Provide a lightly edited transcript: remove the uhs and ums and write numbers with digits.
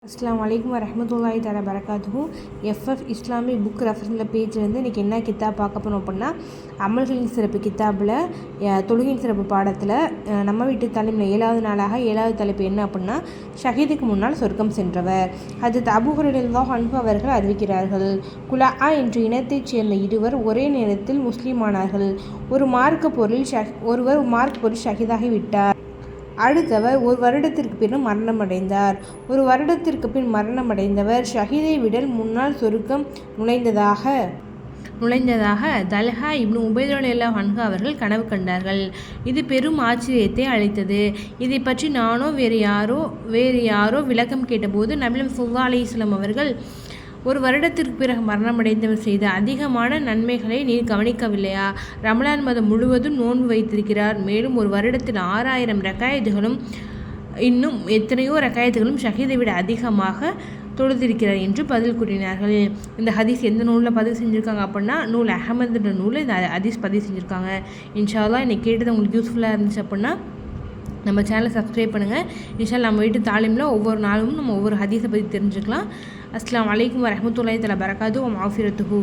அஸ்ஸலாமு அலைக்கும் வரஹ்மத்துல்லாஹி தஆலா பரகாத்துஹு. எஃப்எஃப் இஸ்லாமிக் புக் ரெஃபரன்ஸில் பேஜ்லேருந்து இன்றைக்கி என்ன கித்தாப் பார்க்க போனோம் அப்படின்னா, அமல்களின் சிறப்பு கித்தாப்பில் தொழுகையின் சிறப்பு பாடத்தில் நம்ம வீட்டு தலைமையில் 7வது நாளாக 7வது தலைப்பு என்ன அப்படின்னா, ஷஹீதுக்கு முன்னால் சொர்க்கம் சென்றவர். ஹஜ்ரத் அபூ ஹுரைரா ரலியல்லாஹு அன்ஹு அவர்கள் அறிவிக்கிறார்கள், குலா என்ற இனத்தைச் சேர்ந்த இருவர் ஒரே நேரத்தில் முஸ்லீமானார்கள். ஒருவர் மார்க்க பொருள் ஷஹீதாகிவிட்டார். அடுத்தவர் ஒரு வருடத்திற்கு பின் மரணமடைந்தார். ஒரு வருடத்திற்கு பின் மரணமடைந்தவர் ஷஹீதை விடல் முன்னால் சொர்க்கம் நுழைந்ததாக தல்ஹா இப்னு உபைதுல்லா ரலியல்லாஹு அன்ஹு அவர்கள் கனவு கண்டார்கள். இது பெரும் ஆச்சரியத்தை அளித்தது. இதை பற்றி நானோ வேறு யாரோ விளக்கம் கேட்டபோது நபி ஸல்லல்லாஹு அலைஹி வஸல்லம் அவர்கள், ஒரு வருடத்திற்கு பிறகு மரணமடைந்தவர் செய்த அதிகமான நன்மைகளை நீர் கவனிக்கவில்லையா? ரமலான் மாதம் முழுவதும் நோன்பு வைத்திருக்கிறார். மேலும் ஒரு வருடத்தில் 6000 ரக்காயத்துகளும் இன்னும் எத்தனையோ ரக்காயத்துகளும் ஷஹீதை விட அதிகமாக தொழுதிருக்கிறார் என்று பதில் கூறினார்கள். இந்த ஹதீஸ் எந்த நூலில் பதிவு செஞ்சுருக்காங்க அப்படின்னா, நூல் அஹமதுன்ற நூலில் இந்த ஹதீஸ் பதிவு செஞ்சுருக்காங்க. இன்ஷா அல்லாஹ் இன்னைக்கு கேட்டது உங்களுக்கு யூஸ்ஃபுல்லாக இருந்துச்சு அப்படின்னா நம்ம சேனலை சப்ஸ்கிரைப் பண்ணுங்கள். இன்ஷா அல்லாஹ் நம்ம வீட்டு தாலிமில் ஒவ்வொரு நாளும் நம்ம ஒவ்வொரு ஹதீஸை பற்றி தெரிஞ்சுக்கலாம். அஸ்ஸலாமு அலைக்கும் வரஹ்மத்துல்லாஹி தஆலா பரகாத்துஹு வ மஃபிரத்துஹு.